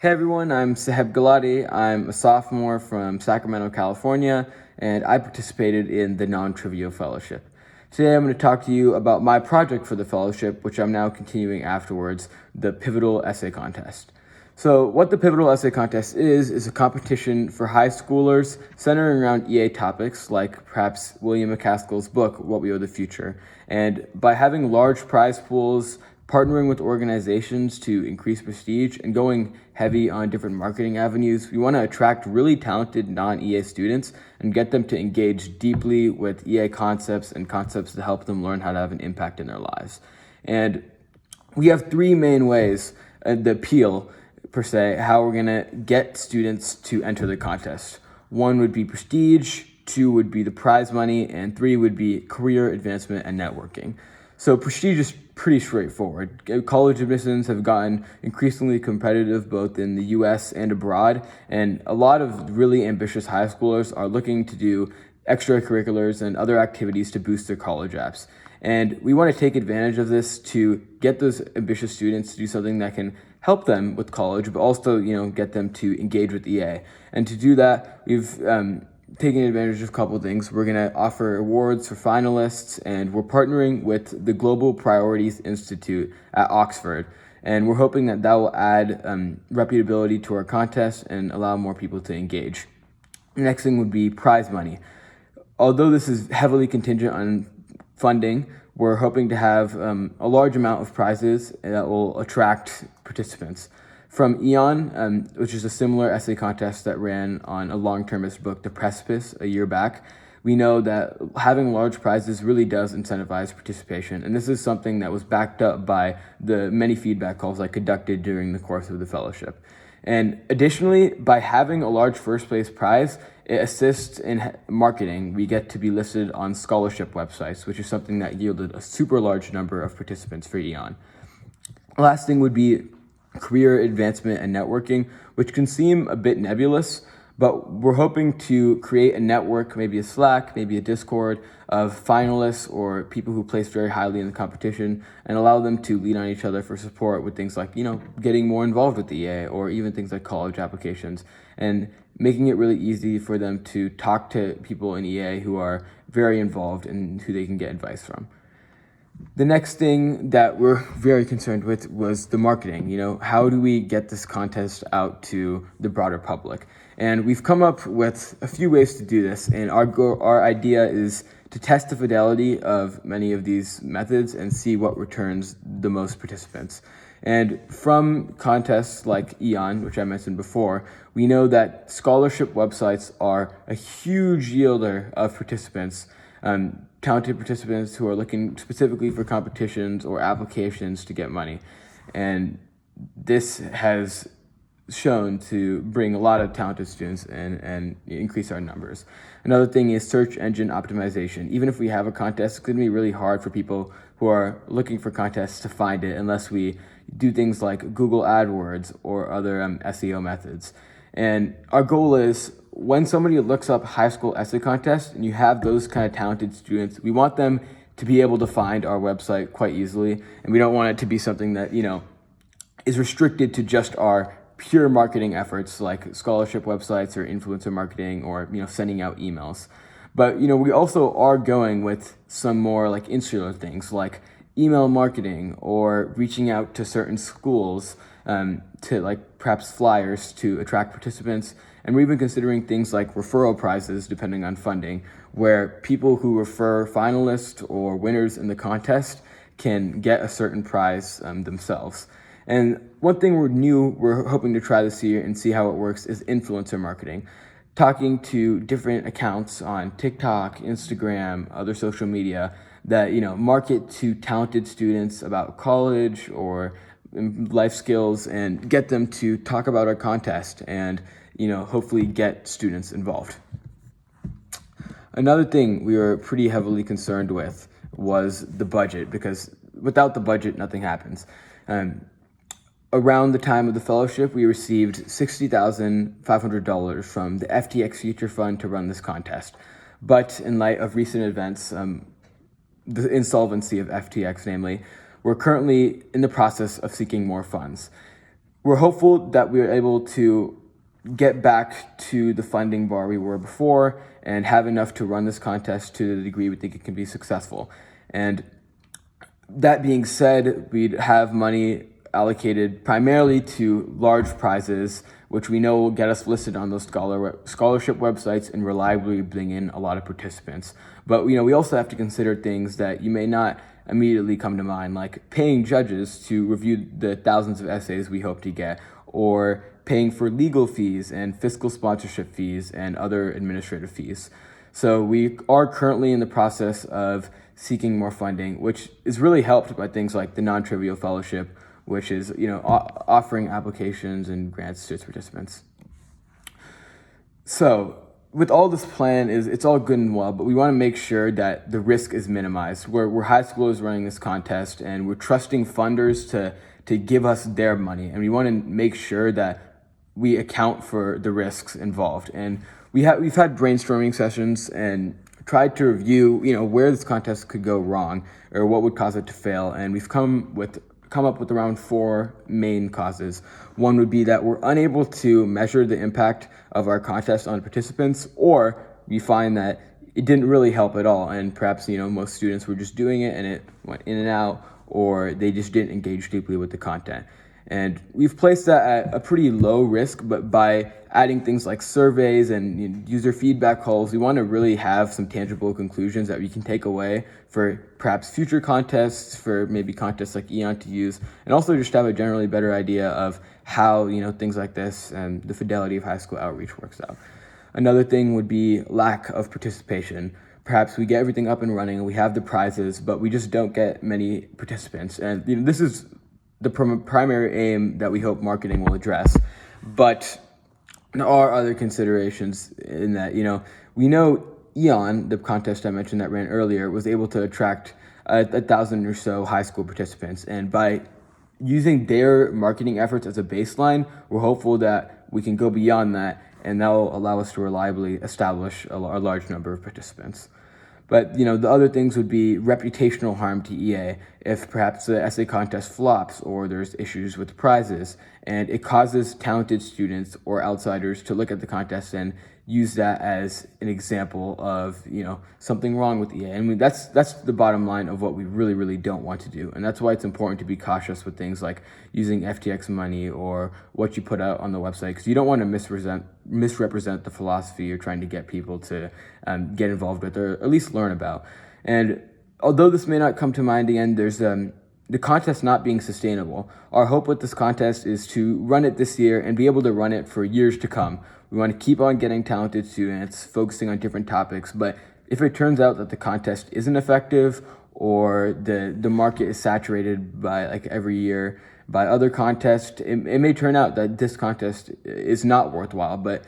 Hey everyone, I'm Saheb Galati. I'm a sophomore from Sacramento, California, and I participated in the Non-Trivial Fellowship. Today I'm going to talk to you about my project for the fellowship, which I'm now continuing afterwards, the Pivotal Essay Contest. So what the Pivotal Essay Contest is a competition for high schoolers centering around EA topics like perhaps William McCaskill's book, What We Owe the Future. And by having large prize pools, partnering with organizations to increase prestige, and going heavy on different marketing avenues, we want to attract really talented non-EA students and get them to engage deeply with EA concepts and concepts to help them learn how to have an impact in their lives. And we have three main ways, the appeal per se, how we're going to get students to enter the contest. One would be prestige, two would be the prize money, and three would be career advancement and networking. So prestige is pretty straightforward. College admissions have gotten increasingly competitive both in the US and abroad, and a lot of really ambitious high schoolers are looking to do extracurriculars and other activities to boost their college apps. And we want to take advantage of this to get those ambitious students to do something that can help them with college, but also, get them to engage with EA. And to do that, we've taking advantage of a couple of things. We're going to offer awards for finalists, and we're partnering with the Global Priorities Institute at Oxford. And we're hoping that will add reputability to our contest and allow more people to engage. The next thing would be prize money. Although this is heavily contingent on funding, we're hoping to have a large amount of prizes that will attract participants. From Eon, which is a similar essay contest that ran on a long-termist book, The Precipice, a year back, we know that having large prizes really does incentivize participation. And this is something that was backed up by the many feedback calls I conducted during the course of the fellowship. And additionally, by having a large first place prize, it assists in marketing. We get to be listed on scholarship websites, which is something that yielded a super large number of participants for Eon. Last thing would be career advancement and networking, which can seem a bit nebulous, but we're hoping to create a network, maybe a Slack, maybe a Discord, of finalists or people who place very highly in the competition, and allow them to lean on each other for support with things like, getting more involved with the EA, or even things like college applications, and making it really easy for them to talk to people in EA who are very involved and who they can get advice from. The next thing that we're very concerned with was the marketing. How do we get this contest out to the broader public? And we've come up with a few ways to do this. And our idea is to test the fidelity of many of these methods and see what returns the most participants. And from contests like Eon, which I mentioned before, we know that scholarship websites are a huge yielder of participants. Talented participants who are looking specifically for competitions or applications to get money. And this has shown to bring a lot of talented students and increase our numbers. Another thing is search engine optimization. Even if we have a contest, it's going to be really hard for people who are looking for contests to find it unless we do things like Google AdWords or other SEO methods. And our goal is, when somebody looks up high school essay contest and you have those kind of talented students, we want them to be able to find our website quite easily. And we don't want it to be something that, is restricted to just our pure marketing efforts like scholarship websites or influencer marketing or, sending out emails. But, we also are going with some more like insular things like email marketing or reaching out to certain schools to like perhaps flyers to attract participants. And we're even considering things like referral prizes depending on funding, where people who refer finalists or winners in the contest can get a certain prize themselves. And one thing we're hoping to try this year and see how it works is influencer marketing. Talking to different accounts on TikTok, Instagram, other social media that, market to talented students about college or life skills and get them to talk about our contest and, hopefully get students involved. Another thing we were pretty heavily concerned with was the budget, because without the budget, nothing happens. Around the time of the fellowship, we received $60,500 from the FTX Future Fund to run this contest. But in light of recent events, the insolvency of FTX namely, we're currently in the process of seeking more funds. we're hopeful that we are able to get back to the funding bar we were before and have enough to run this contest to the degree we think it can be successful. And that being said, we'd have money allocated primarily to large prizes, which we know will get us listed on those scholarship websites and reliably bring in a lot of participants. But we also have to consider things that you may not immediately come to mind, like paying judges to review the thousands of essays we hope to get, or paying for legal fees and fiscal sponsorship fees and other administrative fees. So we are currently in the process of seeking more funding, which is really helped by things like the non-trivial fellowship, which is offering applications and grants to its participants. So with all this plan, it's all good and well, but we want to make sure that the risk is minimized. We're high schoolers running this contest, and we're trusting funders to give us their money, and we want to make sure that we account for the risks involved. And we've had brainstorming sessions and tried to review where this contest could go wrong or what would cause it to fail, and we've come up with around 4 main causes. One would be that we're unable to measure the impact of our contest on participants, or we find that it didn't really help at all, and perhaps most students were just doing it and it went in and out, or they just didn't engage deeply with the content. And we've placed that at a pretty low risk, but by adding things like surveys and user feedback calls, we want to really have some tangible conclusions that we can take away for perhaps future contests, for maybe contests like EON to use, and also just have a generally better idea of how things like this and the fidelity of high school outreach works out. Another thing would be lack of participation. Perhaps we get everything up and running and we have the prizes, but we just don't get many participants. And this is the primary aim that we hope marketing will address. But there are other considerations in that, we know EON, the contest I mentioned that ran earlier, was able to attract 1,000 or so high school participants. And by using their marketing efforts as a baseline, we're hopeful that we can go beyond that, and that will allow us to reliably establish a large number of participants. But, the other things would be reputational harm to EA if perhaps the essay contest flops or there's issues with the prizes, and it causes talented students or outsiders to look at the contest and use that as an example of, something wrong with EA. And that's the bottom line of what we really, really don't want to do. And that's why it's important to be cautious with things like using FTX money or what you put out on the website, because you don't want to misrepresent the philosophy you're trying to get people to get involved with or at least learn about. And although this may not come to mind again, there's the contest not being sustainable. Our hope with this contest is to run it this year and be able to run it for years to come. We want to keep on getting talented students, focusing on different topics, but if it turns out that the contest isn't effective or the market is saturated by every year by other contests, it may turn out that this contest is not worthwhile. But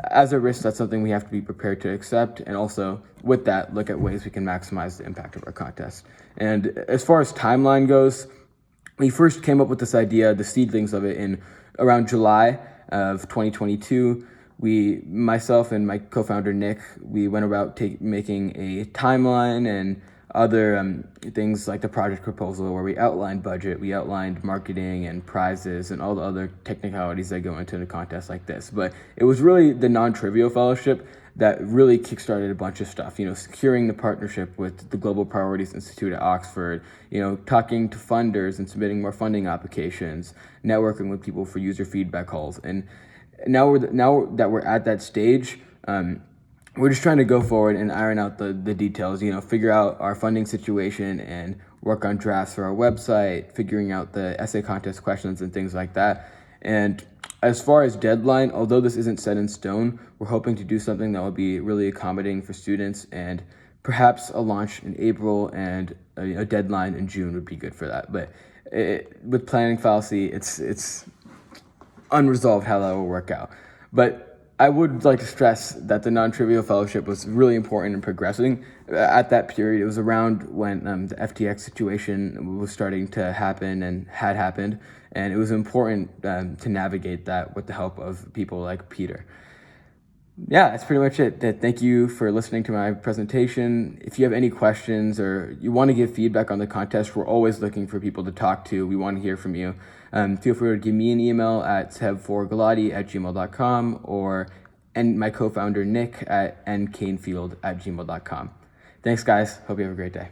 as a risk, that's something we have to be prepared to accept, and also with that, look at ways we can maximize the impact of our contest. And as far as timeline goes, we first came up with this idea, the seedlings of it, in around July of 2022. Myself and my co-founder Nick, we went about making a timeline and other things like the project proposal, where we outlined budget, we outlined marketing and prizes and all the other technicalities that go into a contest like this. But it was really the non-trivial fellowship that really kickstarted a bunch of stuff, securing the partnership with the Global Priorities Institute at Oxford, talking to funders and submitting more funding applications, networking with people for user feedback calls. And now that we're at that stage, we're just trying to go forward and iron out the details, figure out our funding situation and work on drafts for our website, figuring out the essay contest questions and things like that. And as far as deadline, although this isn't set in stone, we're hoping to do something that will be really accommodating for students, and perhaps a launch in April and a deadline in June would be good for that. But with planning fallacy, it's unresolved how that will work out. But I would like to stress that the non-trivial fellowship was really important in progressing. At that period, it was around when the FTX situation was starting to happen and had happened, and it was important to navigate that with the help of people like Peter. Yeah, that's pretty much it. Thank you for listening to my presentation. If you have any questions or you want to give feedback on the contest, we're always looking for people to talk to. We want to hear from you. Feel free to give me an email at saheb4galati@gmail.com and my co-founder Nick at ncanefield@gmail.com. Thanks, guys. Hope you have a great day.